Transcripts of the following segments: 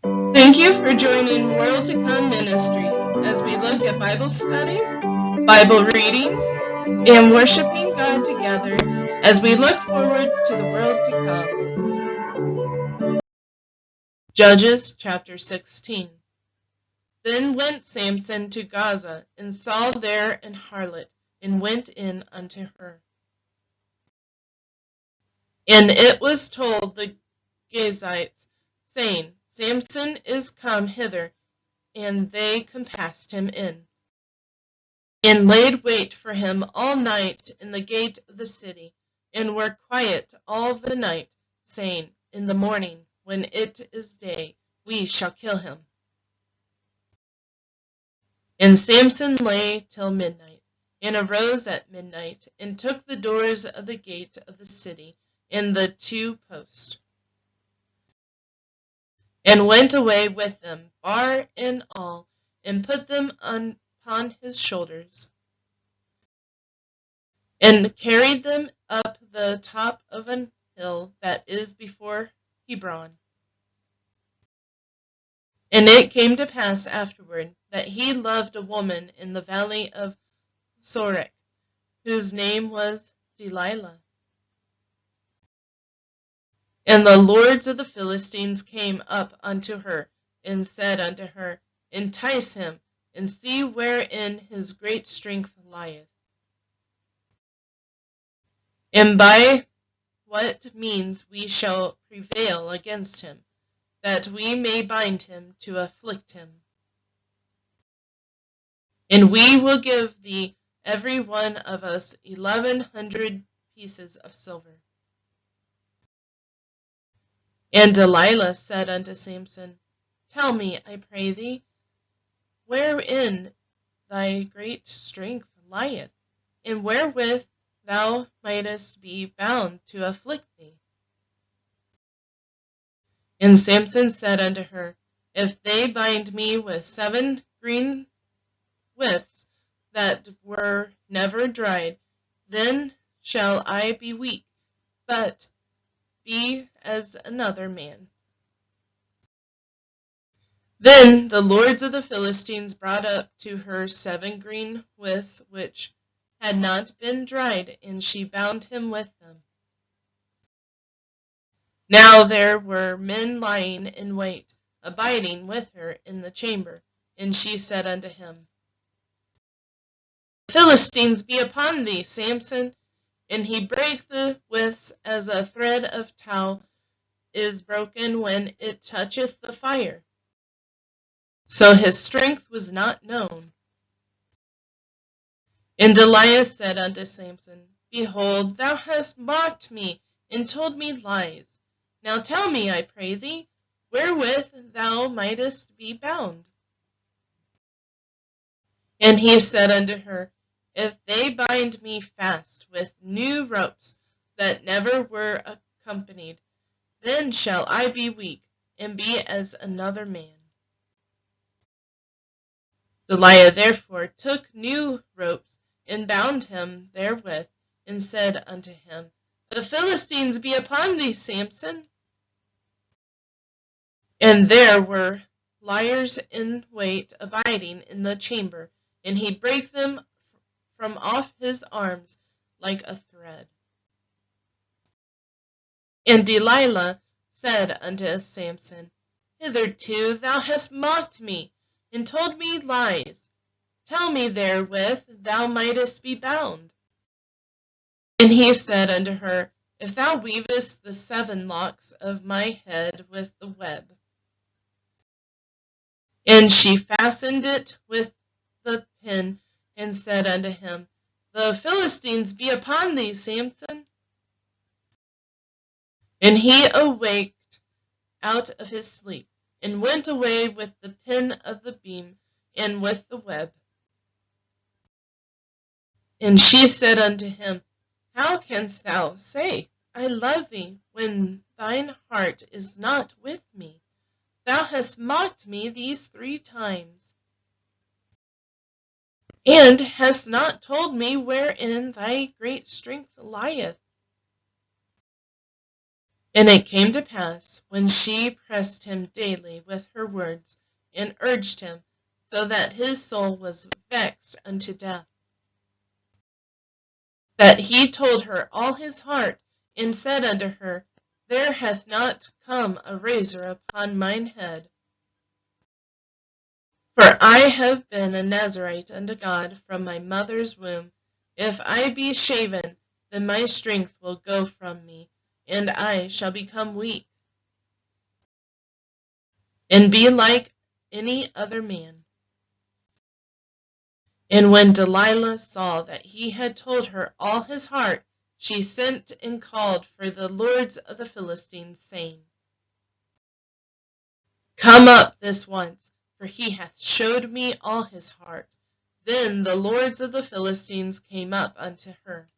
Thank you for joining World to Come Ministries as we look at Bible studies, Bible readings, and worshiping God together as we look forward to the world to come. Judges chapter 16. Then went Samson to Gaza, and saw there an harlot, and went in unto her. And it was told the Gazites, saying, Samson is come hither, and they compassed him in, and laid wait for him all night in the gate of the city, and were quiet all the night, saying, In the morning, when it is day, we shall kill him. And Samson lay till midnight, and arose at midnight, and took the doors of the gate of the city, and the 2 posts, and went away with them, bar and all, and put them upon his shoulders, and carried them up the top of an hill that is before Hebron. And it came to pass afterward that he loved a woman in the valley of Sorek, whose name was Delilah. And the lords of the Philistines came up unto her, and said unto her, Entice him, and see wherein his great strength lieth, and by what means we shall prevail against him, that we may bind him to afflict him. And we will give thee every one of us 1,100 pieces of silver. And Delilah said unto Samson, Tell me, I pray thee, wherein thy great strength lieth, and wherewith thou mightest be bound to afflict thee. And Samson said unto her, If they bind me with 7 green withs that were never dried, then shall I be weak, but be as another man. Then the lords of the Philistines brought up to her 7 green withs which had not been dried, and she bound him with them. Now there were men lying in wait, abiding with her in the chamber, and she said unto him, The Philistines be upon thee, Samson. And he brake the withs as a thread of tow is broken when it toucheth the fire. So his strength was not known. And Delilah said unto Samson, Behold, thou hast mocked me, and told me lies. Now tell me, I pray thee, wherewith thou mightest be bound. And he said unto her, If they bind me fast with new ropes that never were accompanied, then shall I be weak, and be as another man. Delilah therefore took new ropes, and bound him therewith, and said unto him, The Philistines be upon thee, Samson. And there were liers in wait abiding in the chamber, and he brake them from off his arms like a thread. And Delilah said unto Samson, Hitherto thou hast mocked me, and told me lies. Tell me therewith thou mightest be bound. And he said unto her, If thou weavest the 7 locks of my head with the web. And she fastened it with the pin, and said unto him, The Philistines be upon thee, Samson. And he awaked out of his sleep, and went away with the pin of the beam, and with the web. And she said unto him, How canst thou say, I love thee, when thine heart is not with me? Thou hast mocked me these 3 times, and hast not told me wherein thy great strength lieth. And it came to pass, when she pressed him daily with her words, and urged him, so that his soul was vexed unto death, that he told her all his heart, and said unto her, There hath not come a razor upon mine head. For I have been a Nazarite unto God from my mother's womb. If I be shaven, then my strength will go from me, and I shall become weak, and be like any other man. And when Delilah saw that he had told her all his heart, she sent and called for the lords of the Philistines, saying, Come up this once, for he hath showed me all his heart. Then the lords of the Philistines came up unto her,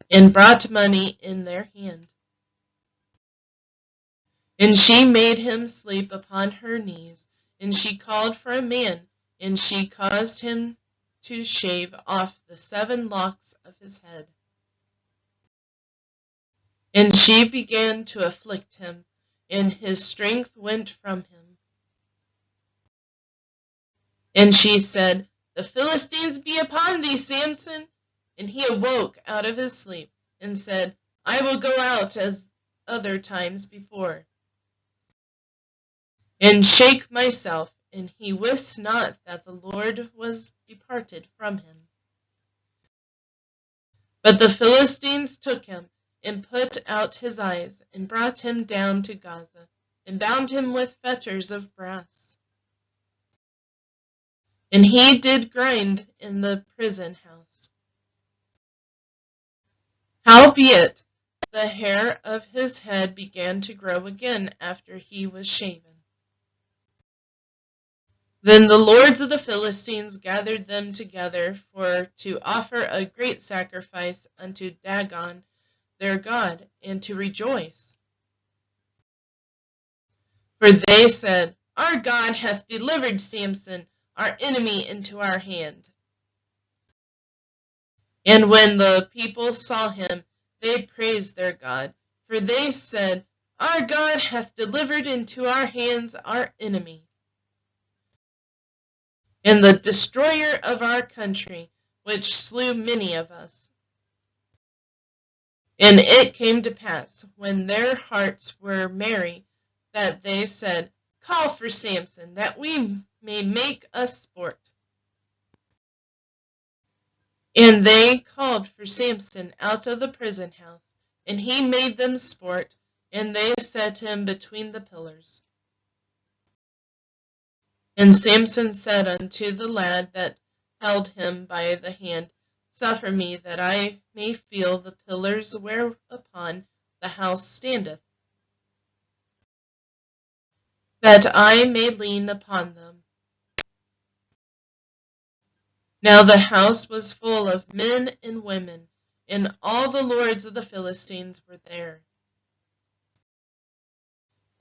and brought money in their hand. And she made him sleep upon her knees, and she called for a man, and she caused him to shave off the 7 locks of his head. And she began to afflict him, and his strength went from him. And she said, The Philistines be upon thee, Samson. And he awoke out of his sleep, and said, I will go out as other times before, and shake myself. And he wist not that the Lord was departed from him. But the Philistines took him, and put out his eyes, and brought him down to Gaza, and bound him with fetters of brass. And he did grind in the prison house. Howbeit, the hair of his head began to grow again after he was shaven. Then the lords of the Philistines gathered them together for to offer a great sacrifice unto Dagon their god, and to rejoice. For they said, Our God hath delivered Samson, our enemy, into our hand. And when the people saw him, they praised their God, for they said, Our God hath delivered into our hands our enemy, and the destroyer of our country, which slew many of us. And it came to pass, when their hearts were merry, that they said, Call for Samson, that we may make us sport. And they called for Samson out of the prison house, and he made them sport, and they set him between the pillars. And Samson said unto the lad that held him by the hand, Suffer me that I may feel the pillars whereupon the house standeth, that I may lean upon them. Now the house was full of men and women, and all the lords of the Philistines were there.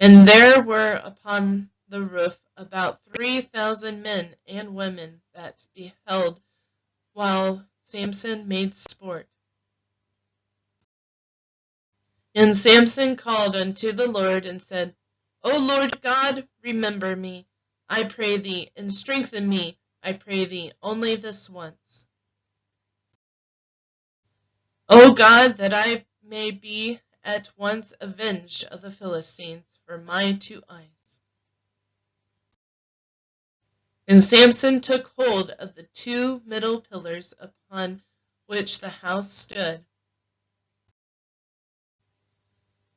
And there were upon the roof about 3,000 men and women that beheld while Samson made sport. And Samson called unto the Lord and said, O Lord God, remember me, I pray thee, and strengthen me, I pray thee, only this once. O God, that I may be at once avenged of the Philistines for my 2 eyes. And Samson took hold of the 2 middle pillars upon which the house stood,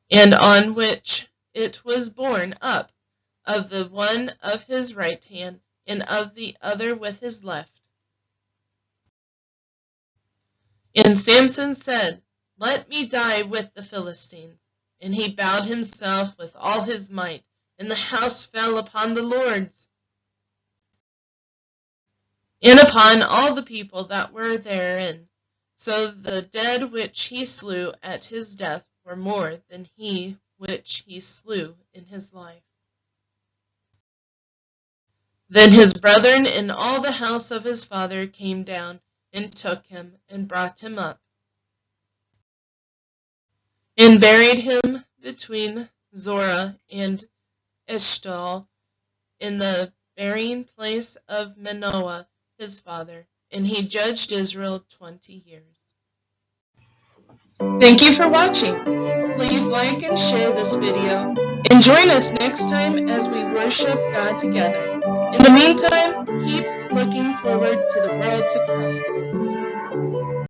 and on which it was borne up, of the one of his right hand, and of the other with his left. And Samson said, Let me die with the Philistines. And he bowed himself with all his might, and the house fell upon the lords, and upon all the people that were therein. So the dead which he slew at his death were more than he which he slew in his life. Then his brethren and all the house of his father came down, and took him, and brought him up. and buried him between Zorah and Eshtaol in the burying place of Manoah his father, and he judged Israel 20 years. Thank you for watching. Please like and share this video, and join us next time as we worship God together. In the meantime, keep looking forward to the world to come.